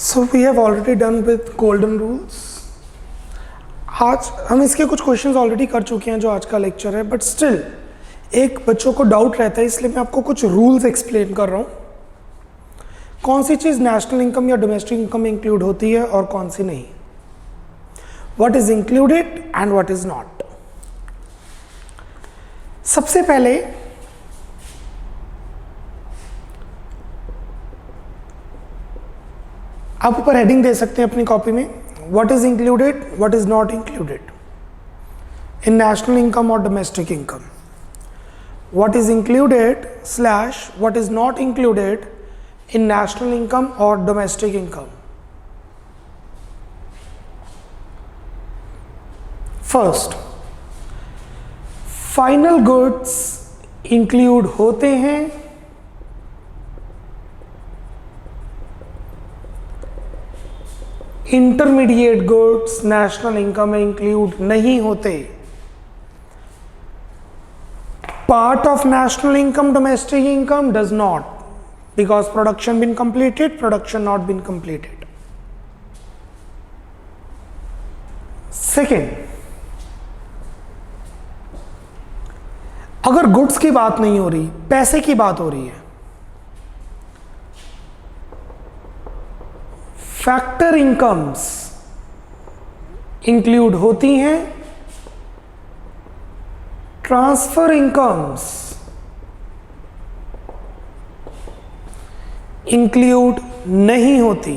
So we have already done with golden rules. आज हम इसके कुछ क्वेश्चंस ऑलरेडी कर चुके हैं जो आज का लेक्चर है, बट स्टिल एक बच्चों को डाउट रहता है, इसलिए मैं आपको कुछ रूल्स एक्सप्लेन कर रहा हूँ। कौन सी चीज़ नेशनल इनकम या डोमेस्टिक इनकम में इंक्लूड होती है और कौन सी नहीं, what is included and what is not. सबसे पहले आप ऊपर हेडिंग दे सकते हैं अपनी कॉपी में, what is included, what is not included in national income और domestic income. What is included slash what is not included in national income और domestic income. First, final goods include होते हैं, intermediate goods national income में include नहीं होते। Part of national income domestic income does not, because production been completed, production not been completed. Second, अगर goods की बात नहीं हो रही, पैसे की बात हो रही है, फैक्टर इनकम्स इंक्लूड होती हैं, ट्रांसफर इनकम्स इंक्लूड नहीं होती।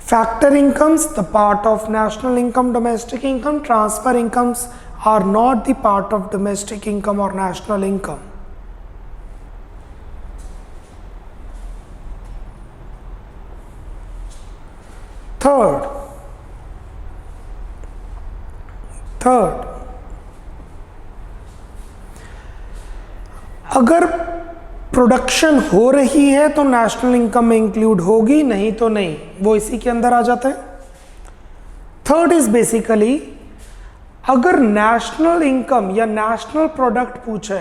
Factor incomes the part of national income domestic income, transfer incomes are not the part of domestic income or national income. Third, अगर प्रोडक्शन हो रही है तो नेशनल इनकम में इंक्लूड होगी, नहीं तो नहीं, वो इसी के अंदर आ जाता है। थर्ड इज बेसिकली, अगर नेशनल इनकम या नेशनल प्रोडक्ट पूछे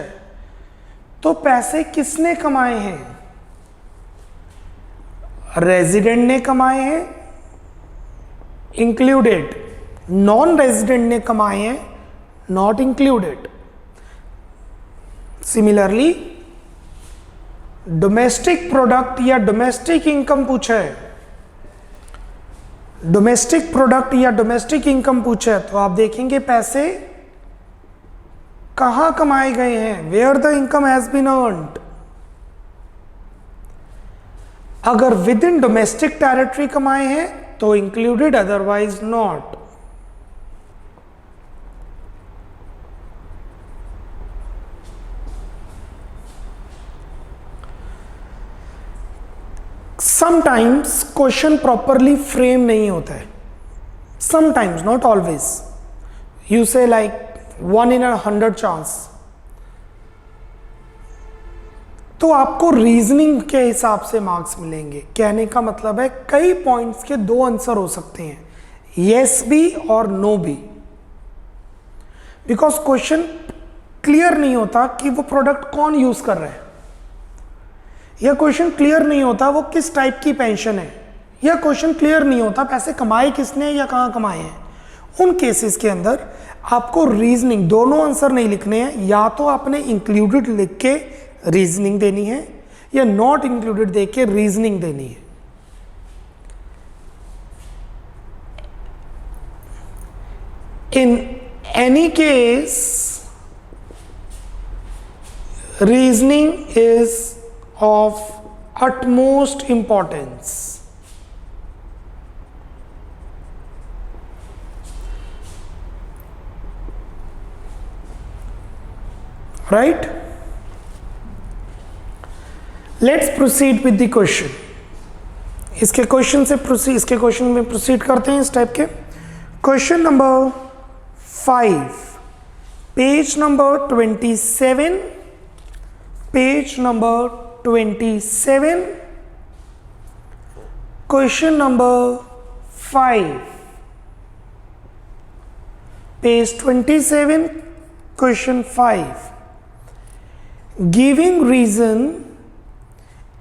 तो पैसे किसने कमाए हैं? रेजिडेंट ने कमाए हैं, इंक्लूडेड। नॉन रेजिडेंट ने कमाए हैं, not included. Similarly, domestic product या डोमेस्टिक इनकम पूछे, डोमेस्टिक प्रोडक्ट या डोमेस्टिक इनकम पूछे तो आप देखेंगे पैसे कहां कमाए गए हैं, where the income has been earned. अगर विद इन डोमेस्टिक टेरिटरी कमाए हैं तो included, otherwise not. Sometimes question properly frame नहीं होता है, sometimes, not always. You say like 1 in 100 chance, तो आपको रीजनिंग के हिसाब से मार्क्स मिलेंगे। कहने का मतलब है कई पॉइंट्स के 2 आंसर हो सकते हैं, यस भी और नो भी, बिकॉज क्वेश्चन क्लियर नहीं होता कि वो प्रोडक्ट कौन यूज कर रहा है, यह क्वेश्चन क्लियर नहीं होता वो किस टाइप की पेंशन है, यह क्वेश्चन क्लियर नहीं होता पैसे कमाए किसने या कहाँ कमाए हैं। उन केसेस के अंदर आपको रीजनिंग, दोनों आंसर नहीं लिखने हैं, या तो आपने इंक्लूडेड लिख के रीजनिंग देनी है या नॉट इंक्लूडेड देख के रीजनिंग देनी है। In any case reasoning is of utmost importance. Right? Let's proceed with the question. इसके क्वेश्चन से प्रोसीड, इसके क्वेश्चन में प्रोसीड करते हैं इस टाइप के। Question number 5, page number 27, page number 27, question number 5, page 27, question 5, giving reason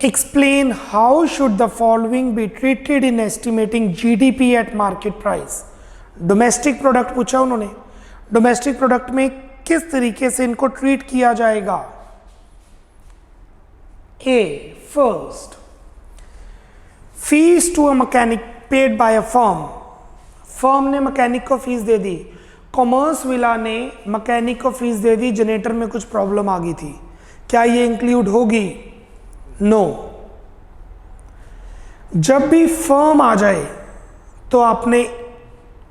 explain how should the following be treated in estimating GDP at market price. Domestic product पूछा उन्होंने, domestic product में किस तरीके से इनको ट्रीट किया जाएगा। A, first, fees to a mechanic paid by a firm. Firm ने मैकेनिक को फीस दे दी, कॉमर्स विला ने मैकेनिक को फीस दे दी, जनरेटर में कुछ प्रॉब्लम आ गई थी, क्या ये इंक्लूड होगी? नो। जब भी फर्म आ जाए तो आपने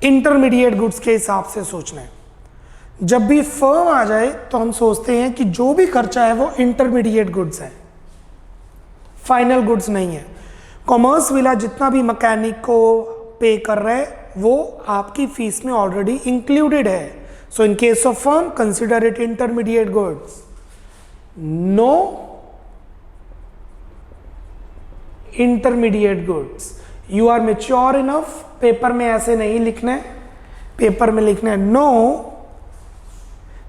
इंटरमीडिएट गुड्स के हिसाब से सोचना है। जब भी फर्म आ जाए तो हम सोचते हैं कि जो भी खर्चा है वो इंटरमीडिएट गुड्स है, फाइनल गुड्स नहीं है। कॉमर्स विला जितना भी मैकेनिक को पे कर रहा है वो आपकी फीस में ऑलरेडी इंक्लूडेड है। So in case of firm consider it intermediate goods. No intermediate goods. You are mature enough, paper में ऐसे नहीं लिखना है, पेपर में लिखना है no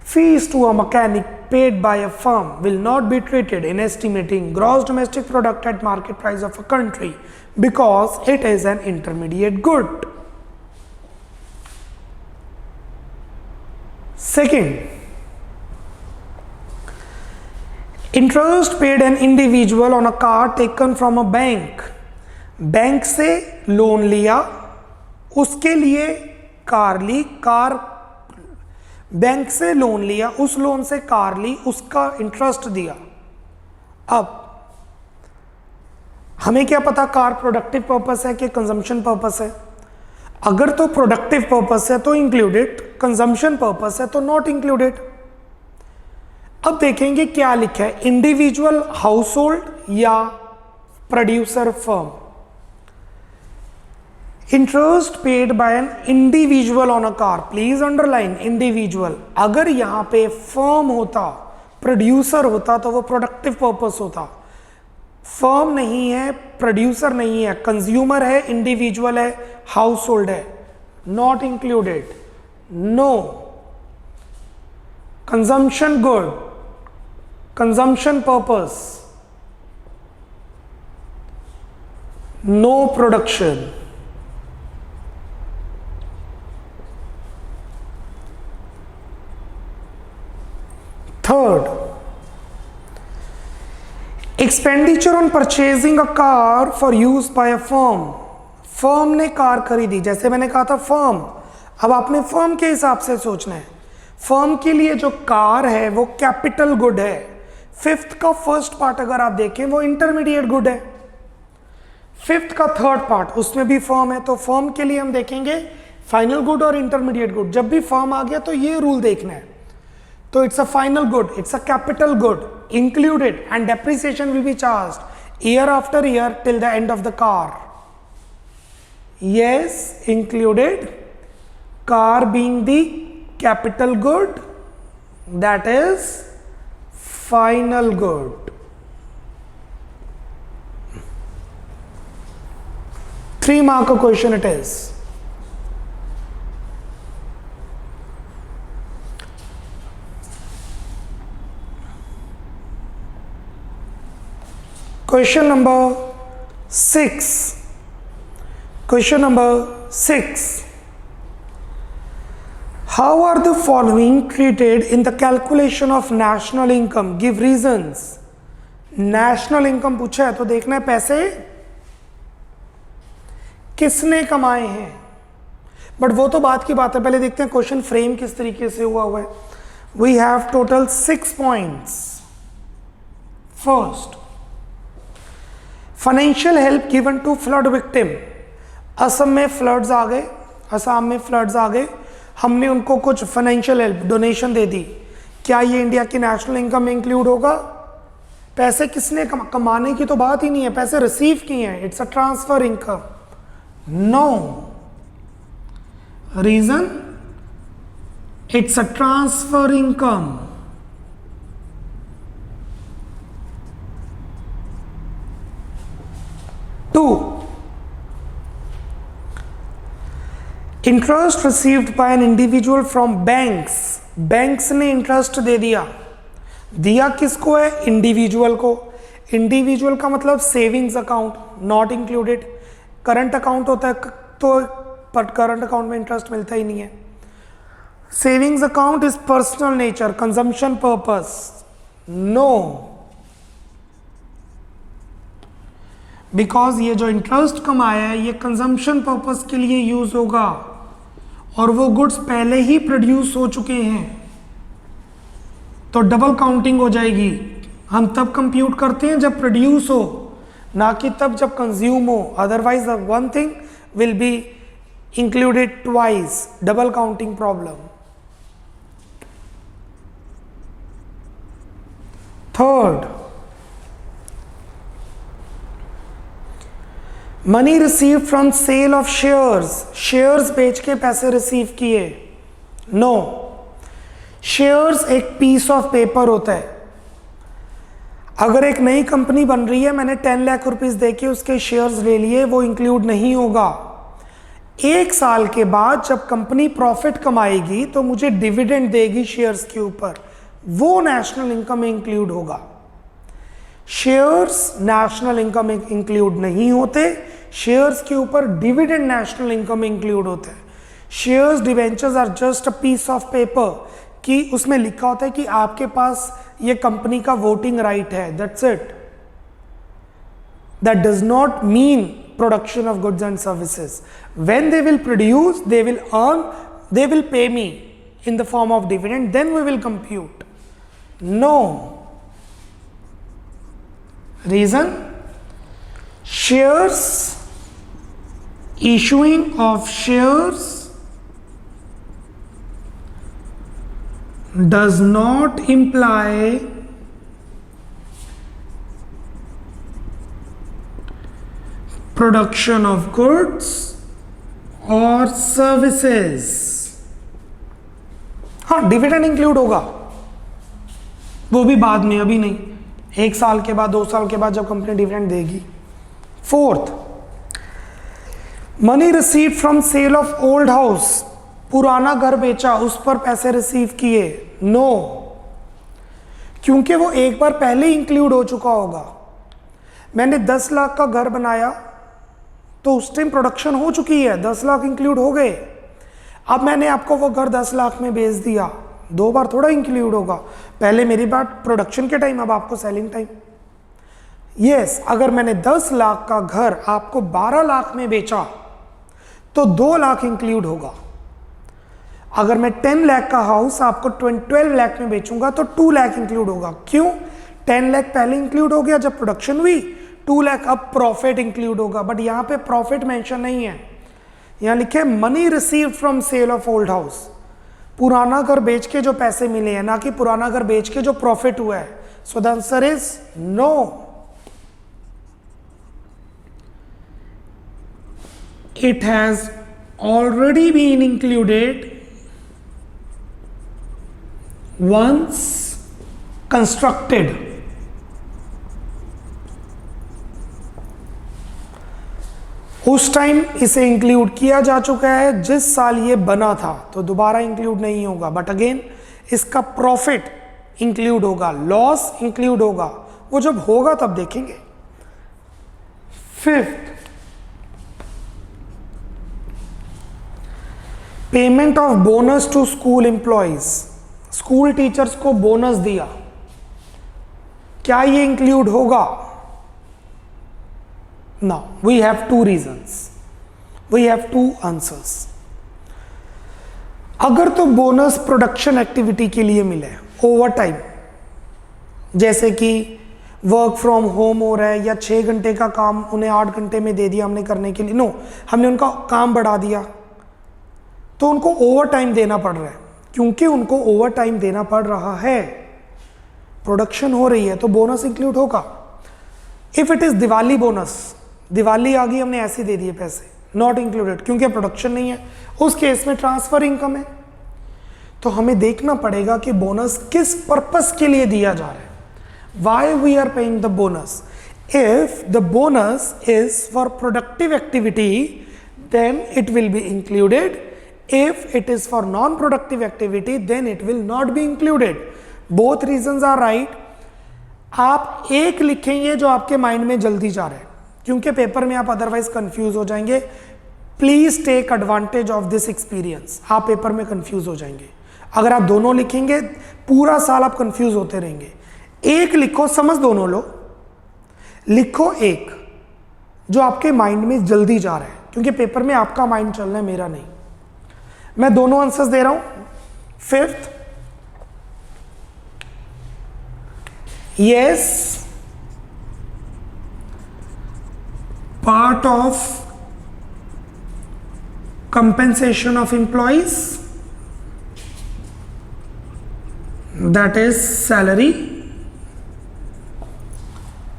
fees to a mechanic paid by a firm will not be treated in estimating gross domestic product at market price of a country because it is an intermediate good. Second, interest paid an individual on a car taken from a bank. Bank से loan लिया, उसके लिए car ली, car bank से loan लिया, उस loan से car ली, उसका interest दिया। अब हमें क्या पता कार प्रोडक्टिव पर्पस है कि कंजम्पशन पर्पस है। अगर तो प्रोडक्टिव पर्पस है तो इंक्लूडेड, कंजम्पशन पर्पस है तो नॉट इंक्लूडेड। अब देखेंगे क्या लिखा है, इंडिविजुअल हाउस होल्ड या producer firm. Interest paid by an individual on a car, please underline individual. अगर यहां पे फर्म होता, प्रोड्यूसर होता तो वो प्रोडक्टिव पर्पस होता। फर्म नहीं है, प्रोड्यूसर नहीं है, कंज्यूमर है, इंडिविजुअल है, हाउस होल्ड है, not included. No consumption good, consumption purpose, no production. Third, expenditure on purchasing a car for use by a firm. Firm ने कार खरीदी, जैसे मैंने कहा था फर्म, अब आपने फर्म के हिसाब से सोचना है। फर्म के लिए जो कार है वो कैपिटल गुड है। फिफ्थ का फर्स्ट पार्ट अगर आप देखें वो इंटरमीडिएट गुड है। फिफ्थ का थर्ड पार्ट उसमें भी फर्म है, तो फर्म के लिए हम देखेंगे फाइनल गुड और इंटरमीडिएट गुड। जब भी फर्म आ गया तो ये रूल देखना है। तो it's a final good, it's a capital good, included, and depreciation will be charged year after year till the end of the car. Yes, included, car being the capital good, that is final good. 3 mark question it is. Question number 6. Question number 6. How are the following treated in the calculation of national income? Give reasons. National income पूछा है तो देखना है पैसे किसने कमाए हैं, but वो तो बात की बात है। पहले देखते हैं क्वेश्चन फ्रेम किस तरीके से हुआ है। We have total 6 points. First, financial help given to flood victim. Assam में फ्लड्स आ गए, असम में फ्लड्स आ गए, हमने उनको कुछ फाइनेंशियल हेल्प डोनेशन दे दी, क्या ये इंडिया की नेशनल इनकम में इंक्लूड होगा? पैसे किसने कमाने की तो बात ही नहीं है, पैसे रिसीव किए हैं, it's a transfer income. No reason, it's a transfer income. Interest received by an individual from banks, banks ने इंटरेस्ट दे दिया, दिया किसको है? इंडिविजुअल को। इंडिविजुअल का मतलब savings account, not included. Current account होता है तो पर करंट अकाउंट में इंटरेस्ट मिलता ही नहीं है। Savings account is personal nature, consumption purpose, no, because ये जो इंटरेस्ट कमाया है ये कंजम्पशन पर्पस के लिए यूज होगा और वो गुड्स पहले ही प्रोड्यूस हो चुके हैं, तो डबल काउंटिंग हो जाएगी। हम तब कंप्यूट करते हैं जब प्रोड्यूस हो, ना कि तब जब कंज्यूम हो, otherwise one thing will be included twice, double counting problem. Third, money receive from sale of shares, shares बेच के पैसे रिसीव किए, नो। शेयर्स एक पीस ऑफ पेपर होता है। अगर एक नई कंपनी बन रही है, मैंने 10 लाख रुपीस देके उसके शेयर्स ले लिए, वो इंक्लूड नहीं होगा। 1 साल के बाद जब कंपनी प्रॉफिट कमाएगी तो मुझे डिविडेंड देगी शेयर्स के ऊपर, वो नेशनल इनकम में इंक्लूड होगा। शेयर्स नेशनल इनकम में इंक्लूड नहीं होते, शेयर्स के ऊपर डिविडेंड नेशनल इनकम में इंक्लूड होता है। Shares debentures are just a piece of paper, कि उसमें लिखा होता है कि आपके पास ये कंपनी का वोटिंग राइट है, that's it. That does not mean production of goods and services. When they will produce, they will earn, they will pay me in the form of dividend, then we will compute. No. Reason? Shares, issuing of shares does not imply production of goods or services. हाँ, dividend include होगा, वो भी बाद में, अभी नहीं, 1 साल के बाद, 2 साल के बाद जब कंपनी डिविडेंड देगी। Fourth, money receive from sale of old house, पुराना घर बेचा, उस पर पैसे रिसीव किए, नो, क्योंकि वो एक बार पहले इंक्लूड हो चुका होगा। मैंने 10 लाख का घर बनाया तो उस टाइम प्रोडक्शन हो चुकी है, 10 लाख इंक्लूड हो गए। अब मैंने आपको वो घर 10 लाख में बेच दिया, 2 बार थोड़ा इंक्लूड होगा, पहले मेरी बात प्रोडक्शन के टाइम, अब आपको सेलिंग टाइम। यस, अगर मैंने 10 लाख का घर आपको 12 लाख में बेचा तो 2 लाख इंक्लूड होगा। अगर मैं 10 लाख का हाउस आपको 12 लाख में बेचूंगा तो 2 लाख इंक्लूड होगा। क्यों? 10 लाख पहले इंक्लूड हो गया जब प्रोडक्शन हुई, 2 लाख अब प्रॉफिट इंक्लूड होगा, बट यहां पे प्रॉफिट मेंशन नहीं है, यहां लिखे money received from sale of old house, पुराना घर बेच के जो पैसे मिले हैं, ना कि पुराना घर बेच के जो प्रॉफिट हुआ है। So the answer is no. It has already been included once constructed. उस टाइम इसे इंक्लूड किया जा चुका है जिस साल ये बना था, तो दोबारा इंक्लूड नहीं होगा, बट अगेन इसका प्रॉफिट इंक्लूड होगा, लॉस इंक्लूड होगा, वो जब होगा तब देखेंगे। Fifth, payment of bonus to school employees, school teachers को बोनस दिया, क्या ये इंक्लूड होगा? Now, we have 2 reasons. We have 2 answers. अगर तो बोनस प्रोडक्शन एक्टिविटी के लिए मिले, ओवर टाइम, जैसे कि वर्क फ्रॉम होम हो रहा है या 6 घंटे का काम उन्हें 8 घंटे में दे दिया हमने करने के लिए, नो, हमने उनका काम बढ़ा दिया, तो उनको ओवर टाइम देना पड़ रहा है। क्योंकि उनको ओवर टाइम देना पड़ रहा है, प्रोडक्शन हो रही है, तो बोनस इंक्लूड होगा। If it is Diwali bonus, Diwali आ गई हमने ऐसे दे दिए पैसे, नॉट इंक्लूडेड, क्योंकि प्रोडक्शन नहीं है, उस केस में ट्रांसफर इनकम है। तो हमें देखना पड़ेगा कि बोनस किस पर्पस के लिए दिया जा रहा है, why we are paying the bonus. If the bonus is for productive activity then it will be included, if it is for non productive activity then it will not be included. Both reasons are right. आप एक लिखेंगे जो आपके mind में जल्दी जा रहा है, क्योंकि पेपर में आप अदरवाइज कंफ्यूज हो जाएंगे। Please take advantage of this experience. आप पेपर में कंफ्यूज हो जाएंगे। अगर आप दोनों लिखेंगे पूरा साल आप कंफ्यूज होते रहेंगे। एक लिखो, समझ दोनों लो, लिखो एक जो आपके माइंड में जल्दी जा रहा है, क्योंकि पेपर में आपका माइंड चल रहा है, मेरा नहीं। मैं दोनों आंसर्स दे रहा हूं। Fifth, yes, part of compensation of employees, that is salary,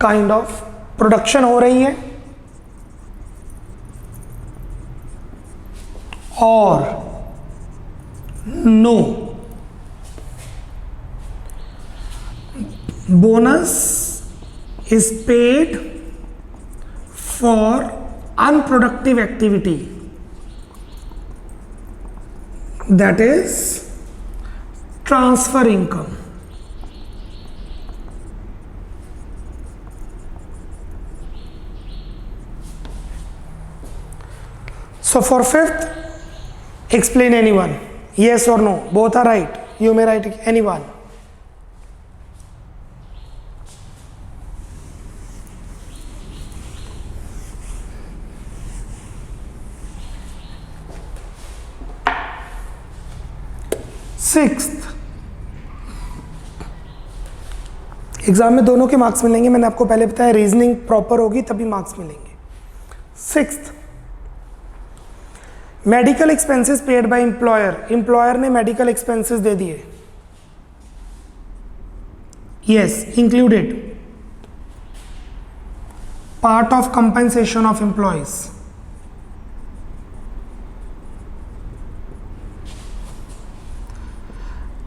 kind of production हो रही है, और no, bonus is paid for unproductive activity, that is transfer income. So for fifth, explain anyone, yes or no, both are right, you may write anyone. Sixth, exam में दोनों के marks मिलेंगे, मैंने आपको पहले बताया रीजनिंग प्रॉपर होगी तभी मार्क्स मिलेंगे। Sixth, medical expenses paid by employer, employer ने मेडिकल एक्सपेंसेस दे दिए, yes, included part of compensation of employees.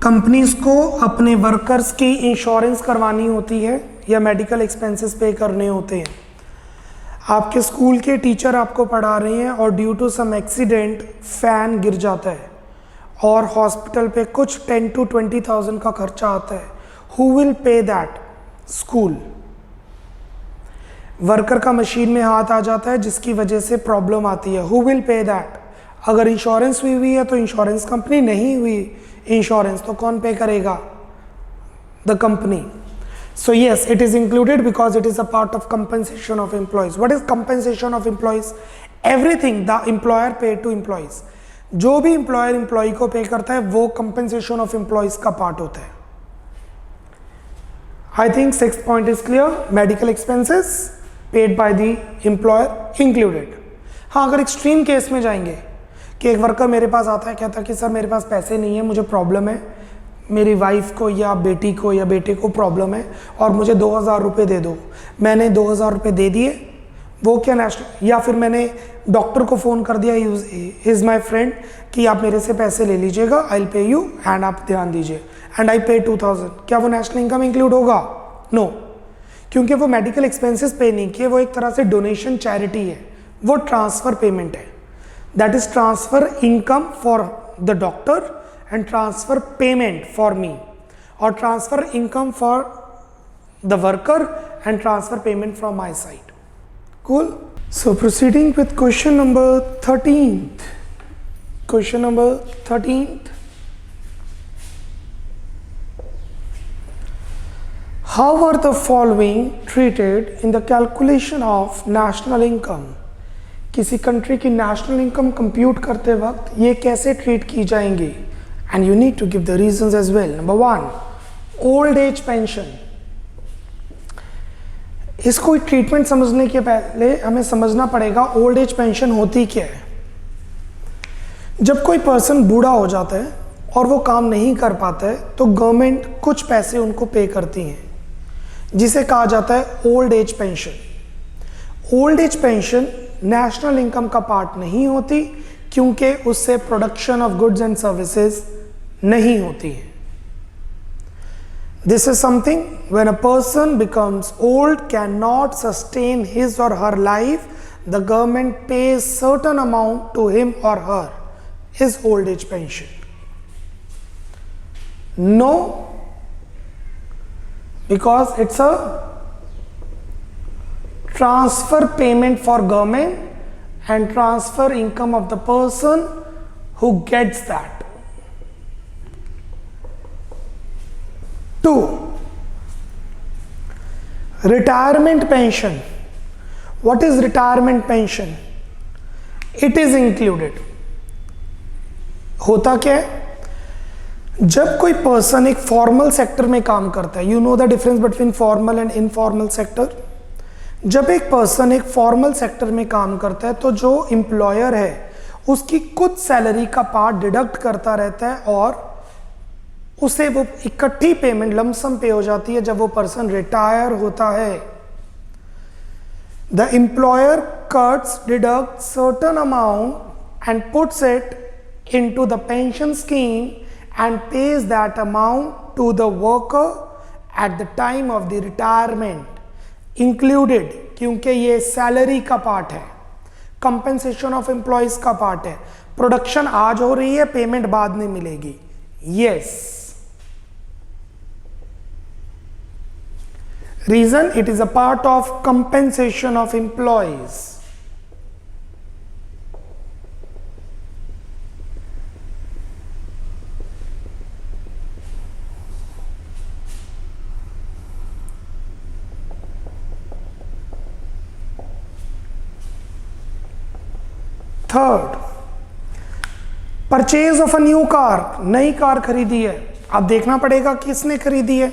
Companies को अपने वर्कर्स की इंश्योरेंस करवानी होती है या मेडिकल एक्सपेंसेस पे करने होते हैं। आपके स्कूल के टीचर आपको पढ़ा रहे हैं और due to some accident fan गिर जाता है और हॉस्पिटल पे कुछ 10 to 20,000 का खर्चा आता है। Who will pay that? School. Worker का मशीन में हाथ आ जाता है जिसकी वजह से प्रॉब्लम आती है, हु विल पे दैट? अगर इंश्योरेंस हुई है तो इंश्योरेंस कंपनी, नहीं हुई इंश्योरेंस तो कौन पे करेगा? The company. So yes, it is included because it is a part of compensation of employees. What is compensation of employees? Everything the employer paid to employees. जो भी employer employee को pay करता है वो compensation of employees का part होता है। I think sixth point is clear. Medical expenses paid by the employer included. हाँ, अगर extreme case में जाएंगे कि एक वर्कर मेरे पास आता है, कहता है कि सर मेरे पास पैसे नहीं है, मुझे प्रॉब्लम है, मेरी वाइफ को या बेटी को या बेटे को प्रॉब्लम है और मुझे 2,000 रुपये दे दो। मैंने 2,000 रुपये दे दिए, वो क्या नेशनल, या फिर मैंने डॉक्टर को फ़ोन कर दिया, इज़ माई फ्रेंड, कि आप मेरे से पैसे ले लीजिएगा, I will pay you and आप ध्यान दीजिए, एंड आई पे 2,000। क्या वो नेशनल इनकम इंक्लूड होगा? नो, क्योंकि वो मेडिकल एक्सपेंसेस पे नहीं किए, वो एक तरह से डोनेशन चैरिटी है, वो ट्रांसफ़र पेमेंट है। That is transfer income for the doctor and transfer payment for me, or transfer income for the worker and transfer payment from my side. Cool? So proceeding with question number 13th. Question number 13th. How are the following treated in the calculation of national income? किसी country की national income compute करते वक्त ये कैसे treat की जाएंगी? And you need to give the reasons as well. Number one, old age pension. इसको treatment समझने के पहले हमें समझना पड़ेगा ओल्ड एज पेंशन होती क्या है। जब कोई पर्सन बूढ़ा हो जाता है और वो काम नहीं कर पाता है तो गवर्नमेंट कुछ पैसे उनको पे करती हैं, जिसे कहा जाता है old age pension. Old age pension national income का पार्ट नहीं होती क्योंकि उससे production of goods and services नहीं होती है। This is something when a person becomes old, cannot sustain his or her life, the government pays certain amount to him or her, his old age pension. No, because it's a transfer payment for government and transfer income of the person who gets that. 2. Retirement pension. What is retirement pension? It is included. होता क्या है, जब कोई person एक formal sector में काम करता है, you know the difference between formal and informal sector. जब एक पर्सन एक फॉर्मल सेक्टर में काम करता है तो जो एम्प्लॉयर है उसकी कुछ सैलरी का पार्ट डिडक्ट करता रहता है और उसे वो इकट्ठी पेमेंट लमसम पे हो जाती है जब वो पर्सन रिटायर होता है। The employer cuts deduct certain amount and puts it into the pension scheme and pays that amount to the worker at the time of the retirement. Included, क्योंकि ये सैलरी का पार्ट है, compensation of employees का part है। Production आज हो रही है, पेमेंट बाद में मिलेगी। Yes, reason it is a part of compensation of employees. Third, purchase of a new car. नई कार खरीदी है, अब देखना पड़ेगा किसने खरीदी है।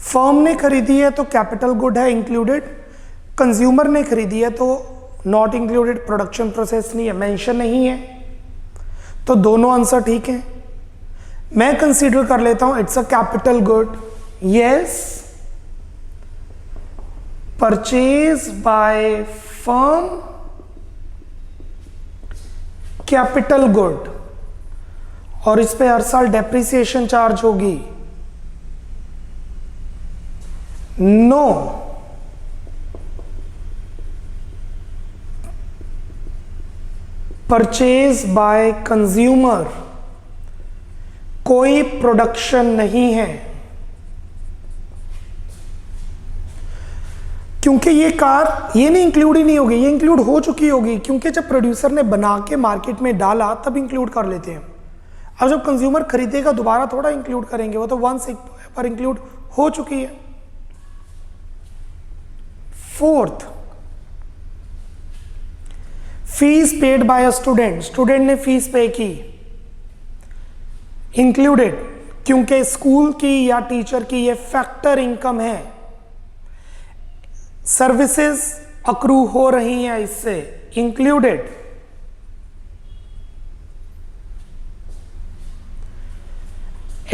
फर्म ने खरीदी है तो कैपिटल गुड है, इंक्लूडेड। कंज्यूमर ने खरीदी है तो नॉट इंक्लूडेड, प्रोडक्शन प्रोसेस नहीं है, मेंशन नहीं है। तो दोनों आंसर ठीक है। मैं कंसीडर कर लेता हूं it's a capital good. Yes, purchase by firm capital good, और इस पे हर साल डेप्रिसिएशन चार्ज होगी। नो, परचेज बाय कंज्यूमर, कोई प्रोडक्शन नहीं है, क्योंकि ये कार ये नहीं इंक्लूड ही नहीं होगी, ये इंक्लूड हो चुकी होगी, क्योंकि जब प्रोड्यूसर ने बना के मार्केट में डाला तब इंक्लूड कर लेते हैं। अब जब कंज्यूमर खरीदेगा दोबारा थोड़ा इंक्लूड करेंगे, वो तो वंस एक बार इंक्लूड हो चुकी है। Fourth, fees paid by a student, student ने फीस पे की, इंक्लूडेड, क्योंकि स्कूल की या टीचर की ये फैक्टर इनकम है। सर्विसेज अक्रू हो रही हैं इससे, included.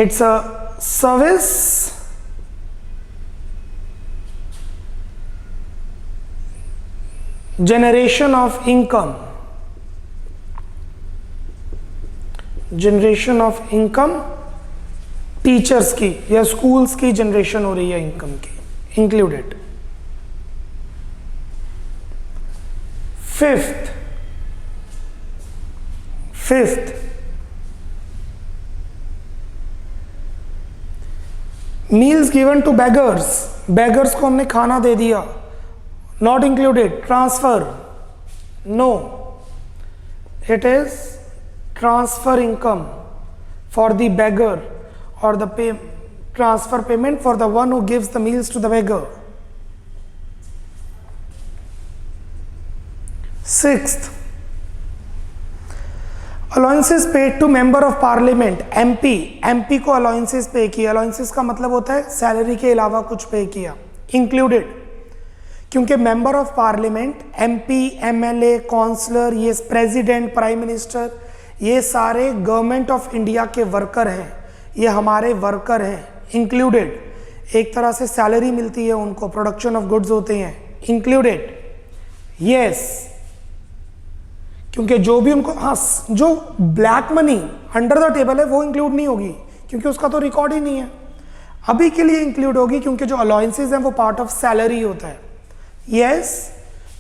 It's a service generation of income, generation of income teachers की या स्कूल्स की जनरेशन हो रही है इनकम की, included. Fifth, meals given to beggars, beggars को हमने खाना दे दिया, not included. Transfer, no, it is transfer income for the beggar और the transfer payment for the one who gives the meals to the beggar. Sixth, allowances paid to member of parliament, MP, MP को allowances pay किया। Allowances का मतलब होता है salary के अलावा कुछ पे किया, इंक्लूडेड, क्योंकि member of parliament, MP, MLA, councillor, ये प्रेसिडेंट, प्राइम मिनिस्टर, ये सारे गवर्नमेंट ऑफ इंडिया के वर्कर हैं, ये हमारे वर्कर हैं, इंक्लूडेड। एक तरह से सैलरी मिलती है उनको, प्रोडक्शन ऑफ गुड्स होते हैं, इंक्लूडेड। यस, क्योंकि जो भी उनको, हाँ, जो black money under the table है वो इंक्लूड नहीं होगी, क्योंकि उसका तो रिकॉर्ड ही नहीं है। अभी के लिए इंक्लूड होगी क्योंकि जो अलाउंसेस हैं वो पार्ट ऑफ सैलरी होता है। यस,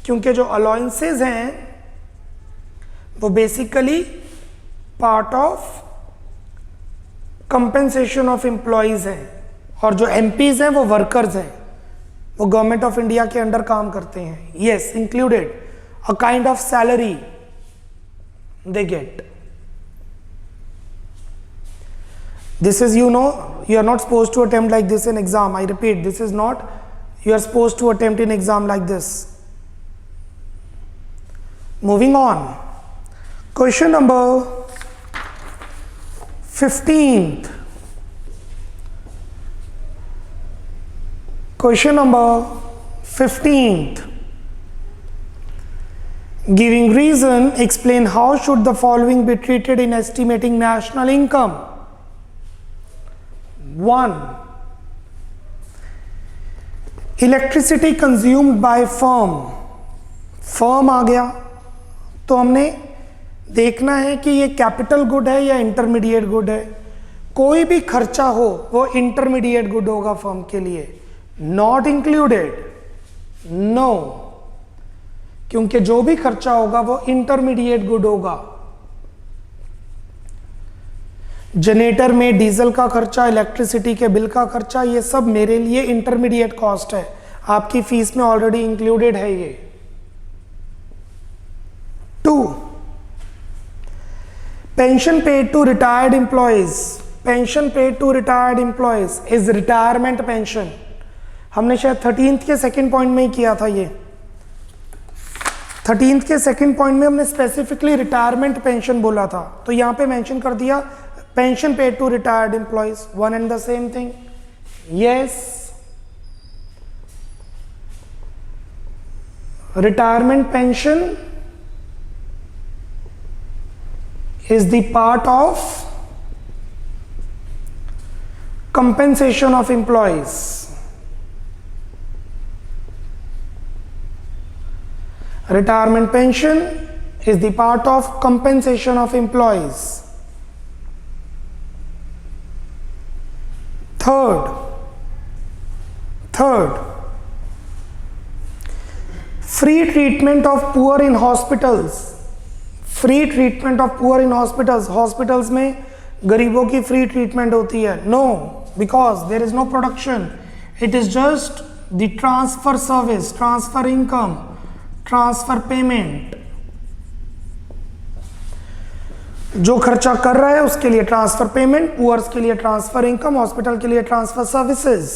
क्योंकि जो अलाउंसेस हैं वो basically part of compensation of employees हैं और जो एमपीज हैं वो वर्कर्स हैं, वो गवर्नमेंट ऑफ इंडिया के अंडर काम करते हैं. Yes, included a kind of salary they get. This is, you know, you are not supposed to attempt like this in exam. I repeat, this is not you are supposed to attempt in exam like this. Moving on, question number 15th. Question number 15th. Giving reason, explain how should the following be treated in estimating national income. 1. Electricity consumed by firm. Firm आ गया तो हमने देखना है कि ये capital good है या इंटरमीडिएट गुड है. कोई भी खर्चा हो वो इंटरमीडिएट गुड होगा फर्म के लिए. नॉट इंक्लूडेड, नो, क्योंकि जो भी खर्चा होगा वो इंटरमीडिएट गुड होगा. जनरेटर में डीजल का खर्चा, इलेक्ट्रिसिटी के बिल का खर्चा, ये सब मेरे लिए इंटरमीडिएट कॉस्ट है. आपकी फीस में ऑलरेडी इंक्लूडेड है ये. 2. Pension paid to retired employees. Pension paid to retired employees is retirement pension. हमने शायद 13th के सेकेंड पॉइंट में ही किया था. ये 13th के सेकंड पॉइंट में हमने स्पेसिफिकली रिटायरमेंट पेंशन बोला था, तो यहां पे मेंशन कर दिया pension paid to retired employees. One and the same thing. Yes, retirement pension is the part of compensation of employees. Retirement pension is the part of compensation of employees. Third, free treatment of poor in hospitals. Free treatment of poor in hospitals. Hospitals में गरीबों की free treatment होती है. No, because there is no production. It is just the transfer service, transfer income, transfer payment. जो खर्चा कर रहा है उसके लिए ट्रांसफर पेमेंट, पुअर्स के लिए ट्रांसफर इनकम, हॉस्पिटल के लिए transfer services.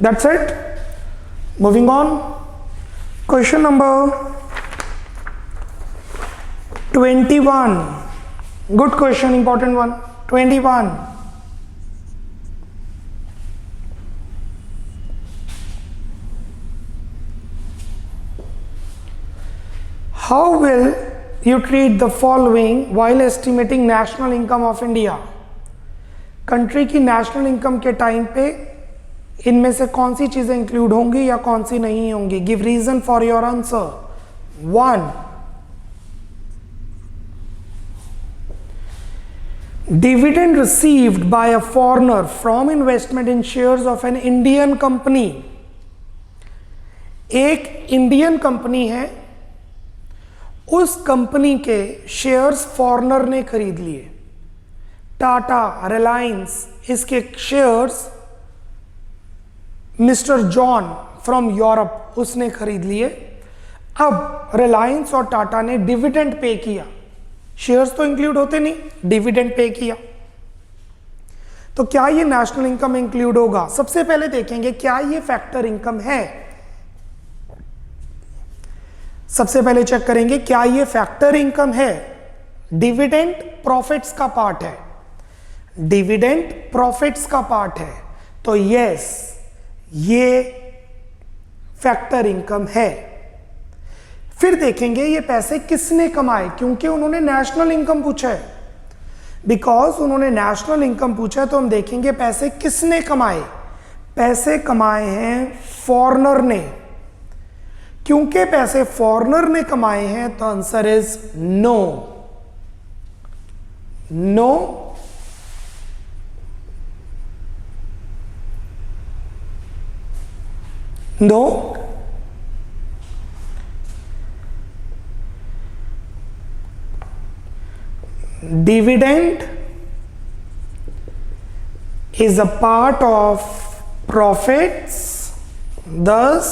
That's it. Moving on, question number 21. Good question, important one. 21. How will you treat the following while estimating national income of India? Country की national income के time पे इनमें से कौन सी चीजें include होंगी या कौन सी नहीं होंगी. Give reason for your answer. 1. Dividend received by a foreigner from investment in shares of an Indian company. एक इंडियन कंपनी है, उस कंपनी के शेयर्स फॉरेनर ने खरीद लिए. टाटा, रिलायंस, इसके shares mister John from Europe उसने खरीद लिए. अब रिलायंस और टाटा ने डिविडेंड पे किया. शेयर्स तो इंक्लूड होते नहीं, डिविडेंड पे किया. तो क्या ये नेशनल इनकम इंक्लूड होगा? सबसे पहले देखेंगे क्या ये फैक्टर इनकम है. सबसे पहले चेक करेंगे क्या ये फैक्टर इनकम है. डिविडेंड प्रॉफिट्स का पार्ट है, डिविडेंड प्रॉफिट्स का पार्ट है, तो यस ये फैक्टर इनकम है. फिर देखेंगे ये पैसे किसने कमाए, क्योंकि उन्होंने नेशनल इनकम पूछा है. बिकॉज उन्होंने नेशनल इनकम पूछा है तो हम देखेंगे पैसे किसने कमाए. पैसे कमाए हैं फॉरेनर ने. क्योंकि पैसे फॉरेनर ने कमाए हैं तो answer is no. No, no. Dividend is a part of profits, thus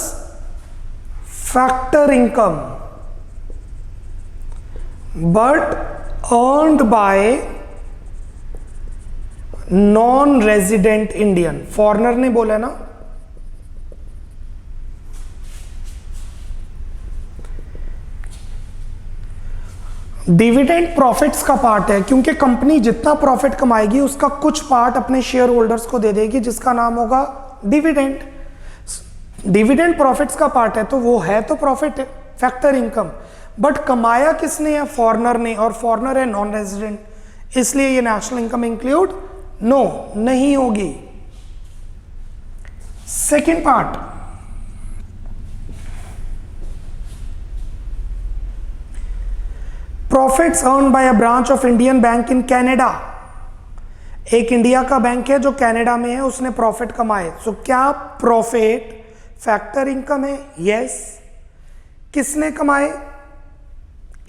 factor income, but earned by non-resident Indian. Foreigner ने बोला ना, डिविडेंड प्रॉफिट्स का पार्ट है, क्योंकि कंपनी जितना प्रॉफिट कमाएगी उसका कुछ पार्ट अपने शेयर होल्डर्स को दे देगी, जिसका नाम होगा डिविडेंड। डिविडेंड प्रॉफिट्स का पार्ट है, तो वो है तो प्रॉफिट फैक्टर इनकम, बट कमाया किसने है? फॉरेनर ने, और फॉरेनर है नॉन रेजिडेंट, इसलिए ये नेशनल इनकम इंक्लूड नहीं होगी। Second part, profits earn by a branch of Indian bank in Canada. एक इंडिया का बैंक है जो कनाडा में है, उसने प्रॉफिट कमाए। सो क्या प्रॉफिट फैक्टर इनकम है? यस। किसने कमाए?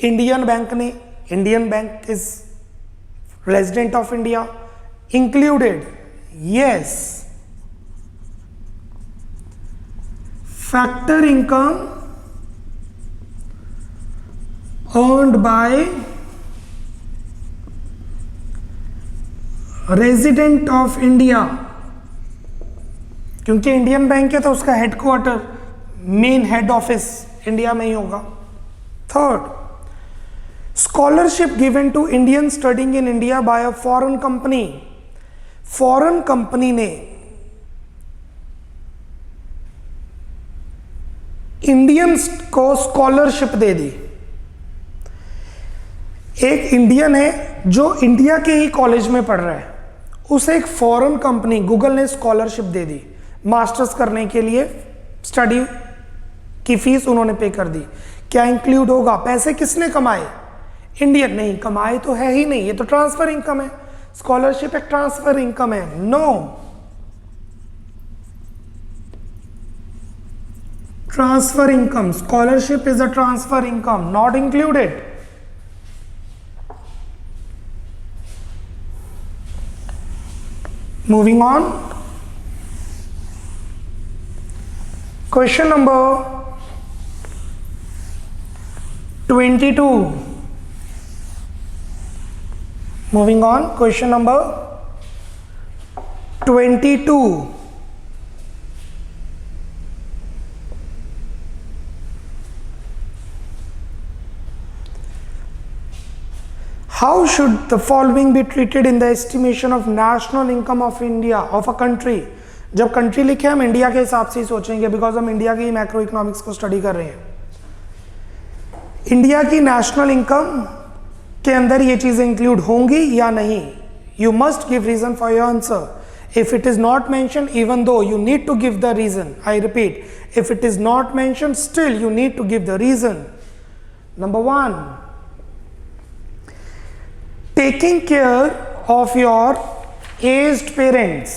इंडियन बैंक ने। Indian bank is resident of India, included. Yes. Factor income earned by resident of India, क्योंकि इंडियन बैंक है तो उसका headquarter, main head office India में ही होगा। Third, scholarship given to Indian studying in India by a foreign company. Foreign company ने Indians को scholarship दे दी। एक इंडियन है जो इंडिया के ही कॉलेज में पढ़ रहा है, उसे एक फॉरेन कंपनी गूगल ने स्कॉलरशिप दे दी मास्टर्स करने के लिए, स्टडी की फीस उन्होंने पे कर दी। क्या इंक्लूड होगा? पैसे किसने कमाए? इंडियन। नहीं, कमाए तो है ही नहीं, ये तो ट्रांसफर इनकम है। स्कॉलरशिप एक ट्रांसफर इनकम है। No, transfer income, scholarship is a transfer income, not included. Moving on, question number 22. Moving on, question number 22. How should the following be treated in the estimation of national income of India, of a country? जब country लिखे हम India के हिसाब से ही सोचेंगे, because हम India की macro economics को स्टडी कर रहे हैं। इंडिया की नेशनल इनकम के अंदर ये चीजें इंक्लूड होंगी या नहीं? You must give reason for your answer. If it is not mention, even though you need to give the reason, I repeat, if it is not mention, still you need to give the reason. Number 1, taking care of your aged parents,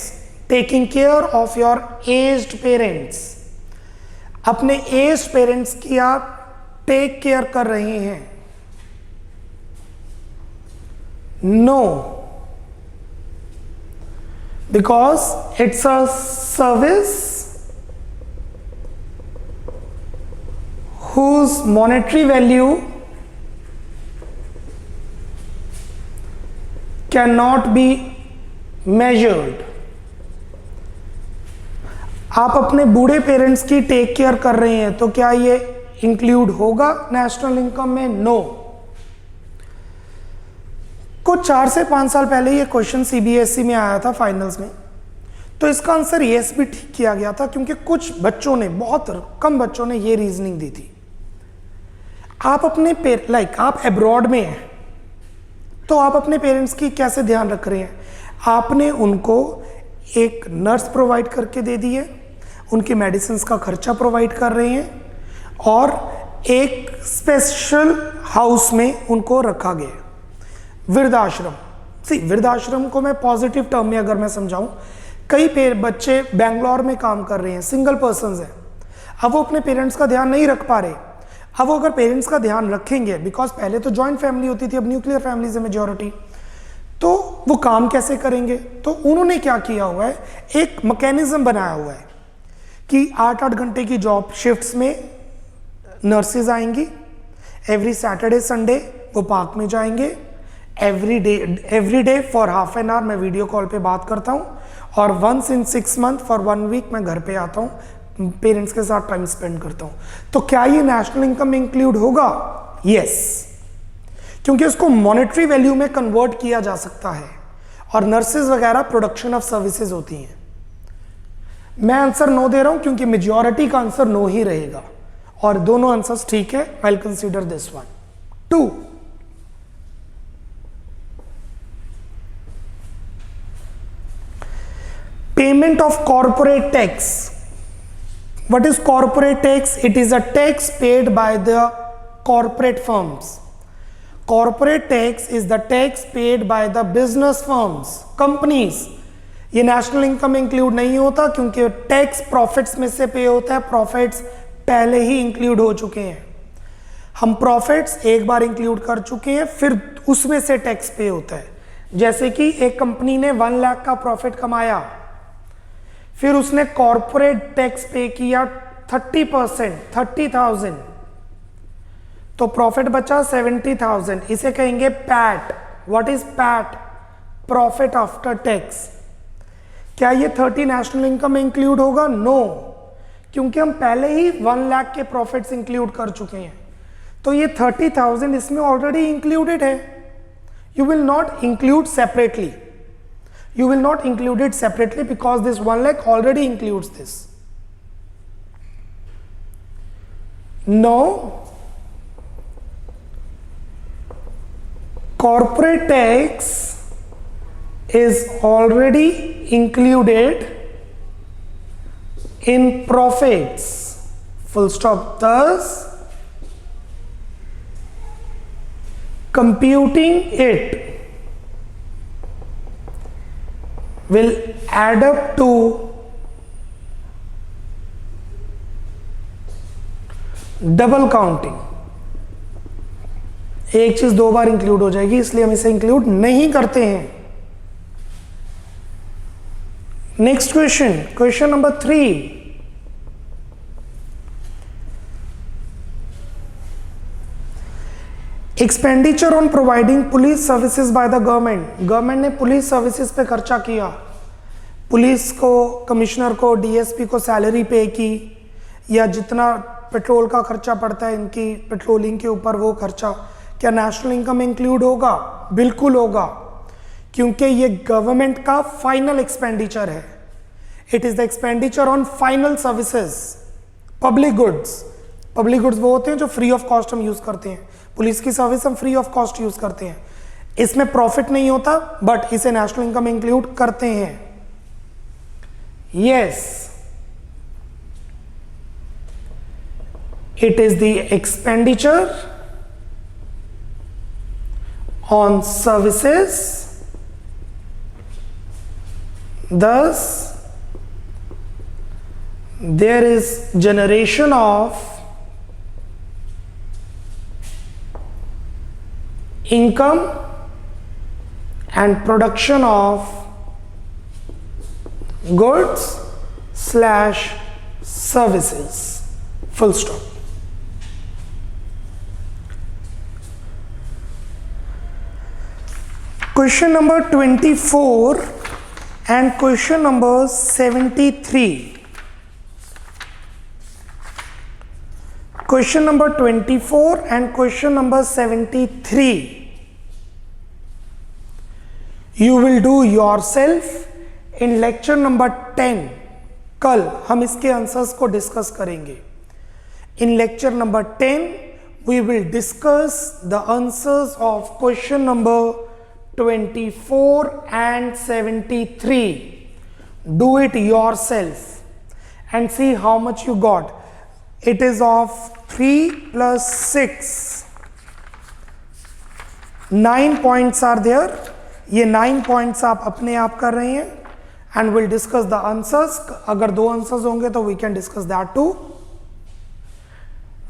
taking care of your aged parents, अपने aged parents की आप take care कर रहे हैं? No, because it's a service whose monetary value cannot be measured. आप अपने बूढ़े parents की टेक केयर कर रहे हैं, तो क्या ये इंक्लूड होगा नेशनल इनकम में? नो। कुछ 4 से 5 साल पहले ये क्वेश्चन सीबीएसई में आया था फाइनल्स में, तो इसका आंसर यस भी ठीक किया गया था, क्योंकि कुछ बच्चों ने, बहुत कम बच्चों ने ये रीजनिंग दी थी। आप अपने आप अब्रॉड में हैं, तो आप अपने पेरेंट्स की कैसे ध्यान रख रहे हैं? आपने उनको एक नर्स प्रोवाइड करके दे दी है, उनके मेडिसिन का खर्चा प्रोवाइड कर रहे हैं, और एक स्पेशल हाउस में उनको रखा गया, वृद्धाश्रम। वृद्धाश्रम को मैं पॉजिटिव टर्म में अगर मैं समझाऊं, कई बच्चे बेंगलोर में काम कर रहे हैं, सिंगल पर्सन हैं, अब वो अपने पेरेंट्स का ध्यान नहीं रख पा रहे। अब वो अगर पेरेंट्स का ध्यान रखेंगे, बिकॉज पहले तो जॉइंट फैमिली होती थी, अब न्यूक्लियर फैमिलीज है मेजॉरिटी, वो काम कैसे करेंगे? तो उन्होंने क्या किया हुआ है, एक मैकेनिज्म बनाया हुआ है कि 8-8 घंटे की जॉब शिफ्ट्स में नर्सेज आएंगी, एवरी सैटरडे संडे वो पार्क में जाएंगे, every day for half an hour मैं वीडियो कॉल पे बात करता हूँ, और once in 6 month for 1 week मैं घर पे आता हूँ, पेरेंट्स के साथ टाइम स्पेंड करता हूँ। तो क्या ये नेशनल इनकम में इंक्लूड होगा? यस, क्योंकि उसको मॉनेटरी वैल्यू में कन्वर्ट किया जा सकता है, और नर्सेज वगैरह प्रोडक्शन ऑफ सर्विसेज होती हैं। मैं आंसर नो दे रहा हूं क्योंकि मेजॉरिटी का आंसर नो ही रहेगा, और दोनों आंसर्स ठीक है। I will consider this one. 2, payment of corporate tax. What is corporate tax? It is a tax paid by the corporate firms. Corporate tax is the tax paid by the business firms, companies. ये national income में include नहीं होता क्योंकि tax profits में से पे होता है, प्रॉफिट्स पहले ही इंक्लूड हो चुके हैं। हम प्रॉफिट्स एक बार इंक्लूड कर चुके हैं, फिर उसमें से टैक्स पे होता है। जैसे कि एक कंपनी ने 1 लाख का प्रॉफिट कमाया, फिर उसने कॉर्पोरेट टैक्स पे किया 30%, 30,000, तो प्रॉफिट बचा 70,000। इसे कहेंगे PAT. What is PAT? Profit after tax. क्या ये 30 नेशनल इनकम में इंक्लूड होगा? नो, क्योंकि हम पहले ही 1 लाख के प्रॉफिट्स इंक्लूड कर चुके हैं, तो ये 30,000 इसमें ऑलरेडी इंक्लूडेड है। You will not include separately, you will not include it separately because this 1 lakh already includes this. No, corporate tax is already included in profits, full stop. Thus computing it will add up to double counting. एक चीज 2 बार include हो जाएगी, इसलिए हम इसे include नहीं करते हैं। Next question, question number 3। Expenditure on providing police services by the government. Government ने पुलिस सर्विसेज पे खर्चा किया, पुलिस को, कमिश्नर को, डीएसपी को सैलरी पे की, या जितना पेट्रोल का खर्चा पड़ता है इनकी पेट्रोलिंग के ऊपर वो खर्चा, क्या नेशनल इनकम में इंक्लूड होगा? बिल्कुल होगा, क्योंकि ये गवर्नमेंट का फाइनल एक्सपेंडिचर है। It is the expenditure on final services, public goods. Public goods वो होते हैं जो फ्री ऑफ कॉस्ट हम यूज करते हैं, पुलिस की सर्विस हम फ्री ऑफ कॉस्ट यूज करते हैं। इसमें प्रॉफिट नहीं होता, बट इसे नेशनल इनकम में इंक्लूड करते हैं। Yes, it is the expenditure on services, thus there is generation of income and production of goods / services, full stop. Question number 24 and question number 73. Question number 24 and question number 73 you will do yourself in lecture number 10. कल हम इसके answers को discuss करेंगे। In lecture number 10 we will discuss the answers of question number 24 and 73. Do it yourself and see how much you got. It is of 3 plus 6. 9 points are there. ये 9 points आप अपने आप कर रहे हैं and we'll discuss the answers. अगर 2 answers होंगे तो we can discuss that too.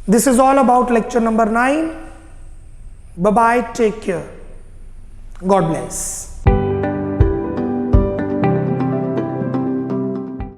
This is all about lecture number 9. Bye bye, take care. God bless.